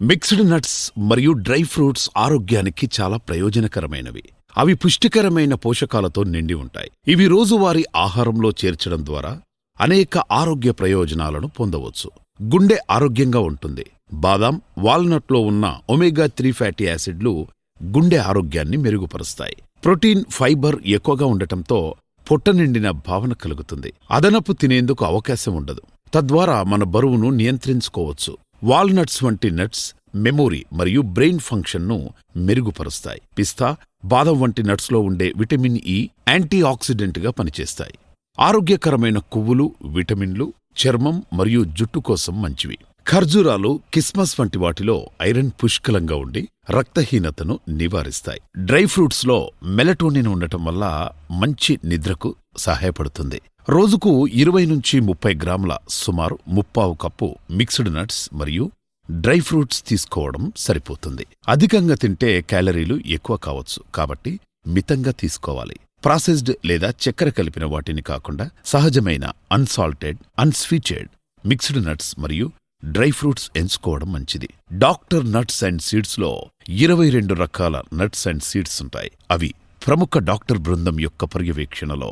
Mixed nuts మరియు dry fruits ఆరోగ్యానికి చాలా ప్రయోజనకరమైనవి. అవి పుష్టికరమైన పోషకాలతో నిండి ఉంటాయి. ఇవి రోజువారీ ఆహారంలో చేర్చడం ద్వారా అనేక ఆరోగ్య ప్రయోజనాలను పొందవచ్చు. గుండె ఆరోగ్యంగా ఉంటుంది. బాదాం, వాల్నట్లో ఉన్న ఒమేగా-3 ఫ్యాటీ యాసిడ్లు గుండె ఆరోగ్యాన్ని మెరుగుపరుస్తాయి. ప్రోటీన్, ఫైబర్ ఎక్కువగా ఉండటంతో పొట్ట నిండిన భావన కలుగుతుంది. అదనపు తినేందుకు అవకాశం ఉండదు. తద్వారా మన బరువును నియంత్రించుకోవచ్చు. వాల్నట్స్ వంటి నట్స్ మెమొరీ మరియు బ్రెయిన్ ఫంక్షన్ను మెరుగుపరుస్తాయి. పిస్తా, బాదం వంటి నట్స్లో ఉండే విటమిన్ ఇ యాంటీ ఆక్సిడెంట్గా పనిచేస్తాయి. ఆరోగ్యకరమైన కొవ్వులు, విటమిన్లు చర్మం మరియు జుట్టు కోసం మంచివి. ఖర్జూరాలు, కిస్మస్ వంటి వాటిలో ఐరన్ పుష్కలంగా ఉండి రక్తహీనతను నివారిస్తాయి. డ్రై ఫ్రూట్స్లో మెలటోనిన్ ఉండటం వల్ల మంచి నిద్రకు సహాయపడుతుంది. రోజుకు 20-30 గ్రాముల సుమారు 1/4 కప్పు మిక్స్డ్ నట్స్ మరియు డ్రై ఫ్రూట్స్ తీసుకోవడం సరిపోతుంది. అధికంగా తింటే క్యాలరీలు ఎక్కువ కావచ్చు, కాబట్టి మితంగా తీసుకోవాలి. ప్రాసెస్డ్ లేదా చక్కెర కలిపిన వాటిని కాకుండా సహజమైన అన్సాల్టెడ్, అన్స్వీటెడ్ మిక్స్డ్ నట్స్ మరియు డ్రై ఫ్రూట్స్ ఎంచుకోవడం మంచిది. డాక్టర్ నట్స్ అండ్ సీడ్స్లో 22 రకాల నట్స్ అండ్ సీడ్స్ ఉంటాయి. అవి ప్రముఖ డాక్టర్ బృందం యొక్క పర్యవేక్షణలో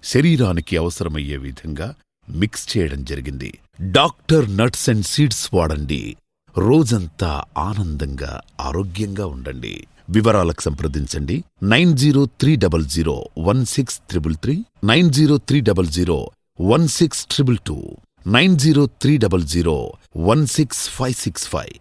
శరీరానికి అవసరమయ్యే విధంగా మిక్స్ చేయడం జరిగింది. డాక్టర్ నట్స్ అండ్ సీడ్స్ వాడండి. రోజంతా ఆనందంగా, ఆరోగ్యంగా ఉండండి. వివరాలకు సంప్రదించండి 9030016333, 9030016222, 9030016565.